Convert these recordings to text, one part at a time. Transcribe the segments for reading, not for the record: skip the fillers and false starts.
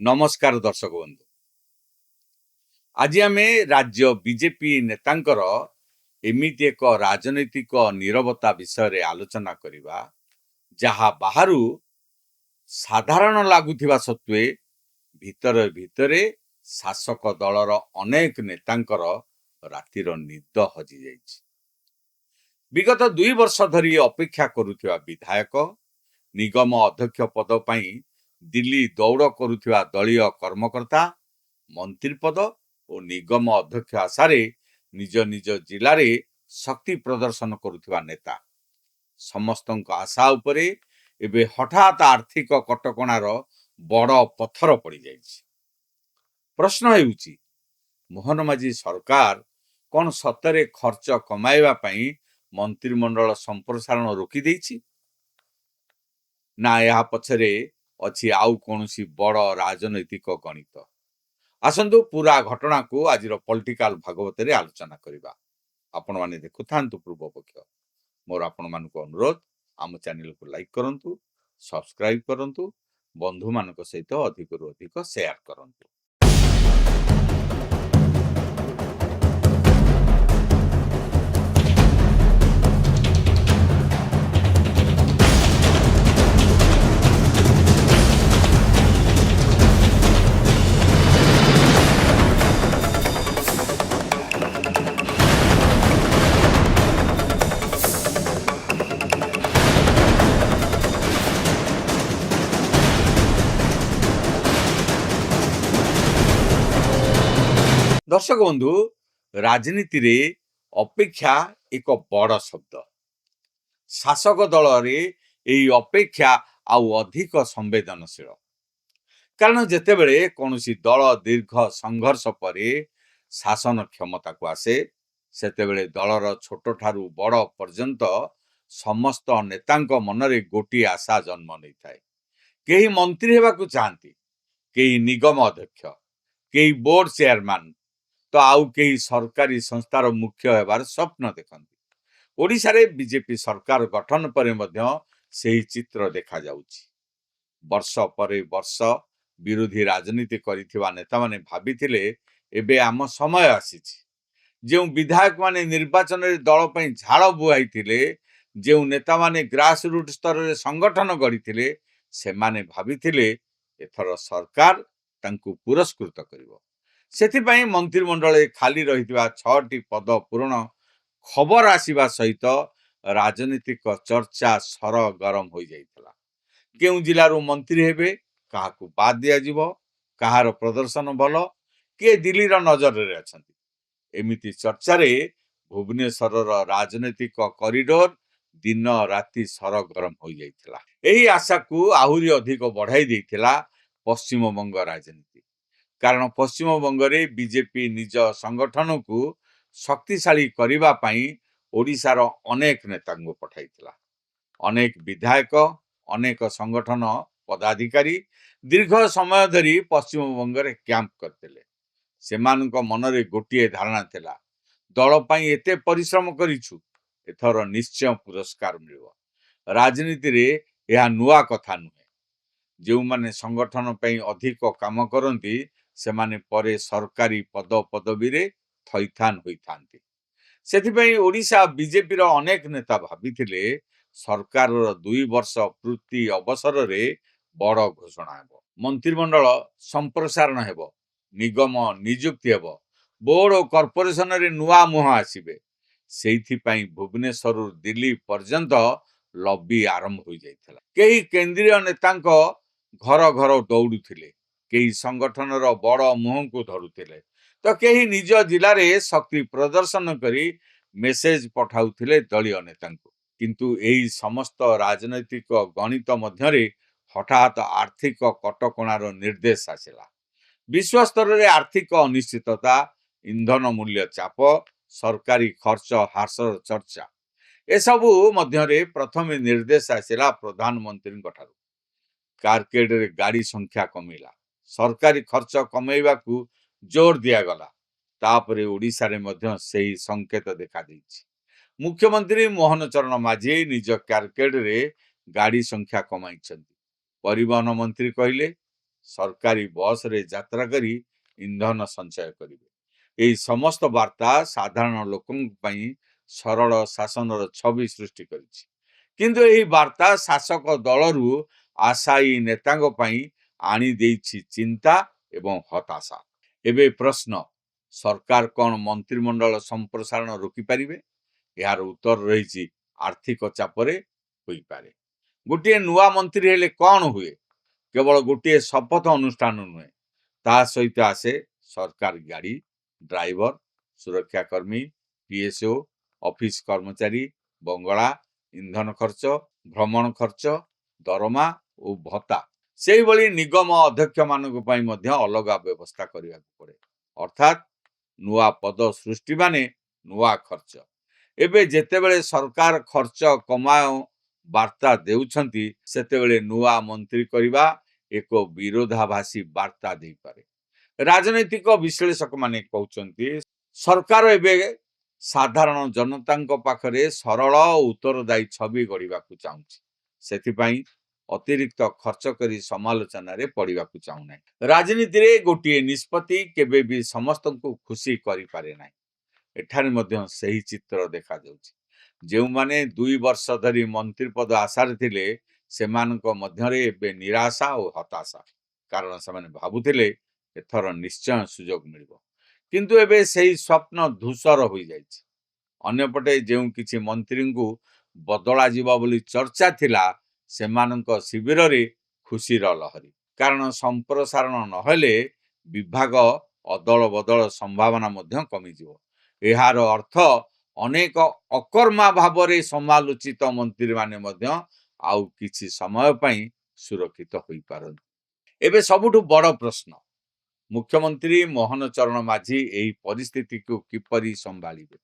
नमस्कार दर्शक बंधु। आज आम राज्य बीजेपी नेतांकर एमिति एक राजनैतिक नीरवता विषय आलोचना करवा जहा बाहर साधारण लगुवा सत्वे भितर भितर शासक दलर अनेक नेतांकर रातिर निद हजि जाइछि। विगत 2 वर्ष धरी अपेक्षा करुवा विधायक निगम अध्यक्ष पद पाई दिल्ली दौड़ करुवा दलीय कर्मकर्ता मंत्री पद और निगम अध्यक्ष आशारे निज निज जिले में शक्ति प्रदर्शन करुवा नेता समस्त आशा उपरे एबे हठात आर्थिक कटकणार बड़ पत्थर पड़ जाए। प्रश्न हेउची मोहन माझी सरकार कौन सतरे खर्च कमाइबा पई मंत्रिमंडल संप्रसारण रोकी देछि ना या पछरे अछि आउ कोनोसी बड़ राजनैतिक गणित। आसंतु पूरा घटना को आज पॉलिटिकल भागवत रे आलोचना करिबा। आपण माने देखु थांतु पूर्व पक्ष मोर आपण मान को अनुरोध आम चैनल को लाइक करंतु, सब्सक्राइब करंतु, बंधु मान को सहित अधिक रु अधिक शेयर करंतु। दर्शक बंधु, राजनीति रे अपेक्षा एक बड़ शब्द। शासक दल रे एई अपेक्षा आउ अधिक संवेदनशील कारण जेतेबेले कौनसी दल दीर्घ संघर्ष परे शासन क्षमता को आसे सेतेबेले दलर छोट ठारू बड़ पर्यंत समस्त नेतांक मनरे गोटी आशा जन्म नहीं थाए। केही मंत्री हेबाकू चाहती, केही निगम अध्यक्ष, केही बोर्ड चेयरमैन तो आउ कई सरकारी संस्थार मुख्य हेबार स्वप्न देखती। ओडिशा रे बीजेपी सरकार गठन पर सही चित्र देखा जाउछि। वर्ष पर वर्ष विरोधी राजनीति करिथिबा नेता माने भाबिथिले एबे आम समय आसीछि। जो विधायक माने निर्वाचन रे दल पई झाड़ बुआईथिले, जो नेता माने ग्रास रूट स्तर रे संगठन गढ़िथिले, सेमाने भाबिथिले एथर सरकार तांकु पुरस्कृत करिवो। सेथिपाई मंत्रिमंडल खाली रहिथिबा 6टी पद पूर्ण खबर आसीबा सहित राजनीतिक चर्चा सरगरम हो जाइतला। केउ जिलारू मंत्री हेबे, काहाकू बाद दिया जिवो, काहार प्रदर्शन भलो, के दिल्लीर नजर रे अछंती, एमिति चर्चा रे भुवनेश्वर राजनीतिक कॉरिडोर दिन राति सरगरम हो जाइतला। एही आशा को आहुरी अधिक बढ़ाई देइथिला पश्चिम बंग राजनीति। कारण पश्चिम बंगरे बीजेपी निज संगठन को शक्तिशाली करिबा पई ओडिशार अनेक नेता को पठाइथिला। अनेक विधायक, अनेक संगठन पदाधिकारी दीर्घ समय धरी पश्चिम बंगरे कैंप करथिले। सेमानक मनरे गोटिए धारणा थिला, दल पई एते परिश्रम करिछु, एथर निश्चय पुरस्कार मिलिबो। राजनीति रे यह नुआ कथा नुहे। जो माने संगठन पई अधिक काम करंती सेमाने परे सरकारी पद पदवी रे थैथान होई थांती। सेथिपई ओडिशा बीजेपी रो अनेक नेता भाबिथिले सरकार 2 वर्ष पूर्ति अवसर रे बड़ घोषणा हेबो, मंत्रिमंडल संप्रसारण हेबो, निगम नियुक्ति हेबो, बोर्ड और कॉर्पोरेशन रे नुआ मुह आसीबे। सेहिथिपई भुवनेश्वर दिल्ली पर्यंत लॉबी आरंभ हो जाइतला। केही केंद्रीय नेतांक घर घर दौड़ुथिले, केही संगठन रो बड़ मुह को धरुथिले, तो केही निज जिला रे शक्ति प्रदर्शन करी मेसेज पठाउथिले दलीय नेतांको। किंतु एही समस्त राजनैतिक गणित मध्यरे हठात आर्थिक कटकणार निर्देश आसिला। विश्व स्तर रे आर्थिक अनिश्चितता, इंधन मूल्य चाप, सरकारी खर्च ह्रास चर्चा, ए सबु मध्यरे प्रथम निर्देश आसिला प्रधानमंत्री ठारू। कारकेड रे गाड़ी संख्या कमिला, सरकारी खर्च कमेइबा को जोर दिया गला। तापरे ओडिशा रे मध्य सेही संकेत देखा देछि। मुख्यमंत्री मोहन चरण माझी निज कारकेड रे गाड़ी संख्या कमाइछन्ति। परिवहन मंत्री कहिले ସରକାରୀ ବସ୍‌ରେ ଯାତ୍ରା କରି ଇନ୍ଧନ ସଞ୍ଚୟ କରିବେ। ଏହି ସମସ୍ତ ବାର୍ତ୍ତା ସାଧାରଣ ଲୋକଙ୍କ ପାଇଁ ସରଳ ଶାସନର ଛବି ସୃଷ୍ଟି କରିଛି। କିନ୍ତୁ ଏହି ବାର୍ତ୍ତା ଶାସକ ଦଳରୁ ଆଶାୟୀ ନେତାଙ୍କ ପାଇଁ ଆଣିଦେଇଛି ଚିନ୍ତା ଏବଂ ହତାଶା। ଏବେ ପ୍ରଶ୍ନ, ସରକାର କ'ଣ ମନ୍ତ୍ରିମଣ୍ଡଳ ସମ୍ପ୍ରସାରଣ ରୋକିପାରିବେ? ଏହାର ଉତ୍ତର ରହିଛି ଆର୍ଥିକ ଚାପରେ ହୋଇପାରେ। ଗୋଟିଏ ନୂଆ ମନ୍ତ୍ରୀ ହେଲେ କ'ଣ ହୁଏ? କେବଳ ଗୋଟିଏ ଶପଥ ଅନୁଷ୍ଠାନ ନୁହେଁ, ତା ସହିତ ଆସେ ସରକାରୀ ଗାଡ଼ି, ଡ୍ରାଇଭର, ସୁରକ୍ଷାକର୍ମୀ, ପିଏସ୍ଓ, ଅଫିସ କର୍ମଚାରୀ, ବଙ୍ଗଳା, ଇନ୍ଧନ ଖର୍ଚ୍ଚ, ଭ୍ରମଣ ଖର୍ଚ୍ଚ, ଦରମା ଓ ଭତ୍ତା। ସେହିଭଳି ନିଗମ ଅଧ୍ୟକ୍ଷମାନଙ୍କ ପାଇଁ ମଧ୍ୟ ଅଲଗା ବ୍ୟବସ୍ଥା କରିବାକୁ ପଡ଼େ। ଅର୍ଥାତ୍ ନୂଆ ପଦ ସୃଷ୍ଟି ମାନେ ନୂଆ ଖର୍ଚ୍ଚ। ଏବେ ଯେତେବେଳେ ସରକାର ଖର୍ଚ୍ଚ କମାଅ ବାର୍ତ୍ତା ଦେଉଛନ୍ତି, ସେତେବେଳେ ନୂଆ ମନ୍ତ୍ରୀ କରିବା ଏକ ବିରୋଧାଭାସୀ ବାର୍ତ୍ତା ଦେଇପାରେ। ରାଜନୈତିକ ବିଶ୍ଳେଷକମାନେ କହୁଛନ୍ତି, ସରକାର ଏବେ ସାଧାରଣ ଜନତାଙ୍କ ପାଖରେ ସରଳ ଓ ଉତ୍ତରଦାୟୀ ଛବି ଗଢ଼ିବାକୁ ଚାହୁଁଛି। ସେଥିପାଇଁ ଅତିରିକ୍ତ ଖର୍ଚ୍ଚ କରି ସମାଲୋଚନାରେ ପଡ଼ିବାକୁ ଚାହୁଁନାହିଁ। ରାଜନୀତିରେ ଗୋଟିଏ ନିଷ୍ପତ୍ତି କେବେ ବି ସମସ୍ତଙ୍କୁ ଖୁସି କରିପାରେ ନାହିଁ। ଏଠାରେ ମଧ୍ୟ ସେହି ଚିତ୍ର ଦେଖାଯାଉଛି। ଯେଉଁମାନେ 2 ବର୍ଷ ଧରି ମନ୍ତ୍ରୀ ପଦ ଆଶାରେ ଥିଲେ, ସେମାନଙ୍କ ମଧ୍ୟରେ ଏବେ ନିରାଶା ଓ ହତାଶା। କାରଣ ସେମାନେ ଭାବୁଥିଲେ ଏଥର ନିଶ୍ଚୟ ସୁଯୋଗ ମିଳିବ। କିନ୍ତୁ ଏବେ ସେହି ସ୍ୱପ୍ନ ଧୂସର ହୋଇଯାଇଛି। ଅନ୍ୟପଟେ ଯେଉଁ କିଛି ମନ୍ତ୍ରୀଙ୍କୁ ବଦଳାଯିବ ବୋଲି ଚର୍ଚ୍ଚା ଥିଲା, ସେମାନଙ୍କ ଶିବିରରେ ଖୁସିର ଲହରୀ। କାରଣ ସମ୍ପ୍ରସାରଣ ନହେଲେ ବିଭାଗ ଅଦଳ ବଦଳ ସମ୍ଭାବନା ମଧ୍ୟ କମିଯିବ। ଏହାର ଅର୍ଥ ଅନେକ ଅକର୍ମା ଭାବରେ ସମାଲୋଚିତ ମନ୍ତ୍ରୀମାନେ ମଧ୍ୟ ଆଉ କିଛି ସମୟ ପାଇଁ ସୁରକ୍ଷିତ ହୋଇପାରନ୍ତି। ଏବେ ସବୁଠୁ ବଡ଼ ପ୍ରଶ୍ନ, ମୁଖ୍ୟମନ୍ତ୍ରୀ ମୋହନ ଚରଣ ମାଝୀ ଏହି ପରିସ୍ଥିତିକୁ କିପରି ସମ୍ଭାଳିବେ?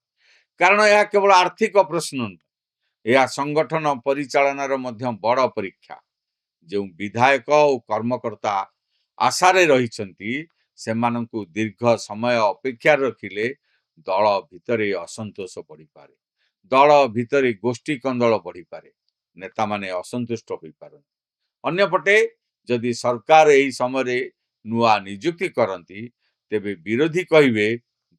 କାରଣ ଏହା କେବଳ ଆର୍ଥିକ ପ୍ରଶ୍ନ ନୁହେଁ, ଏହା ସଂଗଠନ ପରିଚାଳନାର ମଧ୍ୟ ବଡ଼ ପରୀକ୍ଷା। ଯେଉଁ ବିଧାୟକ ଓ କର୍ମକର୍ତ୍ତା ଆଶାରେ ରହିଛନ୍ତି, ସେମାନଙ୍କୁ ଦୀର୍ଘ ସମୟ ଅପେକ୍ଷାରେ ରଖିଲେ ଦଳ ଭିତରେ ଅସନ୍ତୋଷ ବଢ଼ିପାରେ। ଦଳ ଭିତରେ ଗୋଷ୍ଠୀ କନ୍ଦଳ ବଢ଼ିପାରେ। ନେତାମାନେ ଅସନ୍ତୁଷ୍ଟ ହୋଇପାରନ୍ତି। ଅନ୍ୟପଟେ ଯଦି ସରକାର ଏହି ସମୟରେ ନୂଆ ନିଯୁକ୍ତି କରନ୍ତି, ତେବେ ବିରୋଧୀ କହିବେ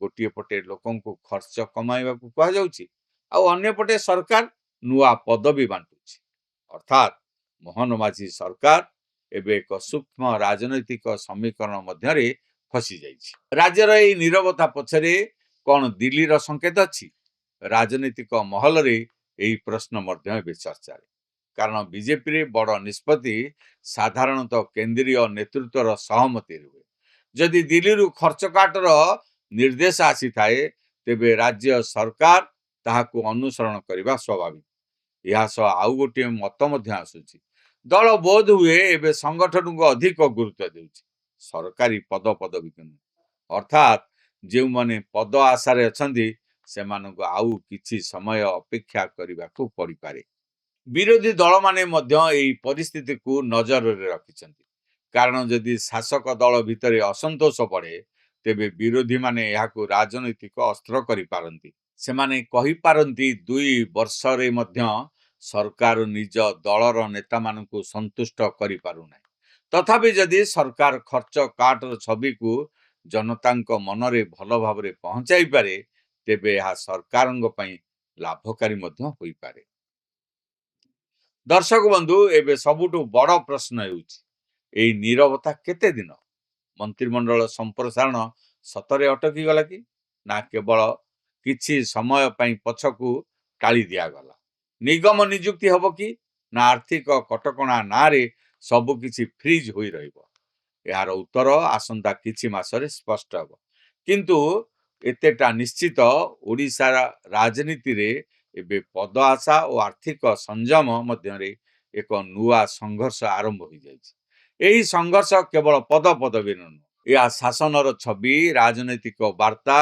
ଗୋଟିଏ ପଟେ ଲୋକଙ୍କୁ ଖର୍ଚ୍ଚ କମାଇବାକୁ କୁହାଯାଉଛି, ଆଉ ଅନ୍ୟପଟେ ସରକାର ନୂଆ ପଦବୀ ବାଣ୍ଟୁଛି। ଅର୍ଥାତ୍ ମୋହନ ମାଝୀ ସରକାର ଏବେ ଏକ ସୂକ୍ଷ୍ମ ରାଜନୈତିକ ସମୀକରଣ ମଧ୍ୟରେ ଫସିଯାଇଛି। ରାଜ୍ୟର ଏହି ନୀରବତା ପଛରେ କ'ଣ ଦିଲ୍ଲୀର ସଂକେତ ଅଛି? ରାଜନୈତିକ ମହଲରେ ଏହି ପ୍ରଶ୍ନ ମଧ୍ୟ ଏବେ ଚର୍ଚ୍ଚାରେ। କାରଣ ବିଜେପିରେ ବଡ଼ ନିଷ୍ପତ୍ତି ସାଧାରଣତଃ କେନ୍ଦ୍ରୀୟ ନେତୃତ୍ୱର ସହମତିରେ ହୁଏ। ଯଦି ଦିଲ୍ଲୀରୁ ଖର୍ଚ୍ଚ କାଟର ନିର୍ଦ୍ଦେଶ ଆସିଥାଏ, ତେବେ ରାଜ୍ୟ ସରକାର ତାହାକୁ ଅନୁସରଣ କରିବା ସ୍ୱାଭାବିକ। ଏହା ସହ ଆଉ ଗୋଟିଏ ମତ ମଧ୍ୟ ଆସୁଛି। ଦଳ ବୋଧ ହୁଏ ଏବେ ସଂଗଠନକୁ ଅଧିକ ଗୁରୁତ୍ୱ ଦେଉଛି, ସରକାରୀ ପଦପଦବୀକୁ ନୁହେଁ। ଅର୍ଥାତ୍ ଯେଉଁମାନେ ପଦ ଆଶାରେ ଅଛନ୍ତି, ସେମାନଙ୍କୁ ଆଉ କିଛି ସମୟ ଅପେକ୍ଷା କରିବାକୁ ପଡ଼ିପାରେ। ବିରୋଧୀ ଦଳମାନେ ମଧ୍ୟ ଏହି ପରିସ୍ଥିତିକୁ ନଜରରେ ରଖିଛନ୍ତି। କାରଣ ଯଦି ଶାସକ ଦଳ ଭିତରେ ଅସନ୍ତୋଷ ବଢ଼େ, ତେବେ ବିରୋଧୀମାନେ ଏହାକୁ ରାଜନୈତିକ ଅସ୍ତ୍ର କରିପାରନ୍ତି। ସେମାନେ କହିପାରନ୍ତି 2 ବର୍ଷରେ ମଧ୍ୟ ସରକାର ନିଜ ଦଳର ନେତାମାନଙ୍କୁ ସନ୍ତୁଷ୍ଟ କରିପାରୁନାହିଁ। ତଥାପି ଯଦି ସରକାର ଖର୍ଚ୍ଚ କାଟର ଛବିକୁ ଜନତାଙ୍କ ମନରେ ଭଲ ଭାବରେ ପହଞ୍ଚାଇପାରେ, ତେବେ ଏହା ସରକାରଙ୍କ ପାଇଁ ଲାଭକାରୀ ମଧ୍ୟ ହୋଇପାରେ। ଦର୍ଶକ ବନ୍ଧୁ, ଏବେ ସବୁଠୁ ବଡ଼ ପ୍ରଶ୍ନ ହେଉଛି, ଏହି ନୀରବତା କେତେ ଦିନ? ମନ୍ତ୍ରିମଣ୍ଡଳ ସମ୍ପ୍ରସାରଣ ସତରେ ଅଟକିଗଲା କି? ନା କେବଳ କିଛି ସମୟ ପାଇଁ ପଛକୁ ଟାଳି ଦିଆଗଲା? ନିଗମ ନିଯୁକ୍ତି ହେବ କି? ନା ଆର୍ଥିକ କଟକଣା ନାଁରେ ସବୁକିଛି ଫ୍ରିଜ୍ ହୋଇ ରହିବ? ଏହାର ଉତ୍ତର ଆସନ୍ତା କିଛି ମାସରେ ସ୍ପଷ୍ଟ ହେବ। କିନ୍ତୁ ଏତେଟା ନିଶ୍ଚିତ, ଓଡ଼ିଶାର ରାଜନୀତିରେ ଏବେ ପଦ ଆଶା ଓ ଆର୍ଥିକ ସଂଯମ ମଧ୍ୟରେ ଏକ ନୂଆ ସଂଘର୍ଷ ଆରମ୍ଭ ହୋଇଯାଇଛି। ଏହି ସଂଘର୍ଷ କେବଳ ପଦପଦବୀ ନୁହେଁ, ଏହା ଶାସନର ଛବି, ରାଜନୈତିକ ବାର୍ତ୍ତା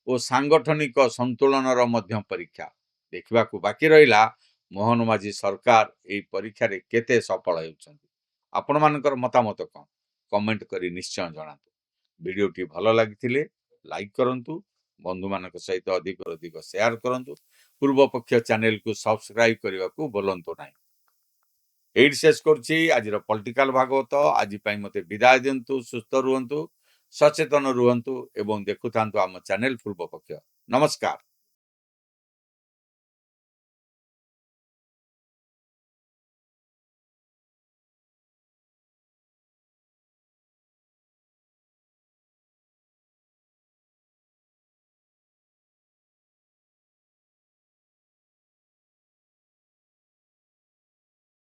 ଓ ସାଂଗଠନିକ ସନ୍ତୁଳନର ମଧ୍ୟ ପରୀକ୍ଷା। ଦେଖିବାକୁ ବାକି ରହିଲା ମୋହନ ମାଝୀ ସରକାର ଏହି ପରୀକ୍ଷାରେ କେତେ ସଫଳ ହେଉଛନ୍ତି। ଆପଣମାନଙ୍କର ମତାମତ କ'ଣ? କମେଣ୍ଟ କରି ନିଶ୍ଚୟ ଜଣାନ୍ତୁ। ଭିଡ଼ିଓଟି ଭଲ ଲାଗିଥିଲେ ଲାଇକ୍ କରନ୍ତୁ, ବନ୍ଧୁମାନଙ୍କ ସହିତ ଅଧିକରୁ ଅଧିକ ସେୟାର କରନ୍ତୁ। ପୂର୍ବପକ୍ଷ ଚ୍ୟାନେଲକୁ ସବସ୍କ୍ରାଇବ୍ କରିବାକୁ ଭୁଲନ୍ତୁ ନାହିଁ। ଏଇଠି ଶେଷ କରୁଛି ଆଜିର ପଲିଟିକାଲ ଭାଗବତ। ଆଜି ପାଇଁ ମୋତେ ବିଦାୟ ଦିଅନ୍ତୁ। ସୁସ୍ଥ ରୁହନ୍ତୁ, ସଚେତନ ରୁହନ୍ତୁ ଏବଂ ଦେଖୁଥାନ୍ତୁ ଆମ ଚ୍ୟାନେଲ ପୂର୍ବପକ୍ଷ। ନମସ୍କାର।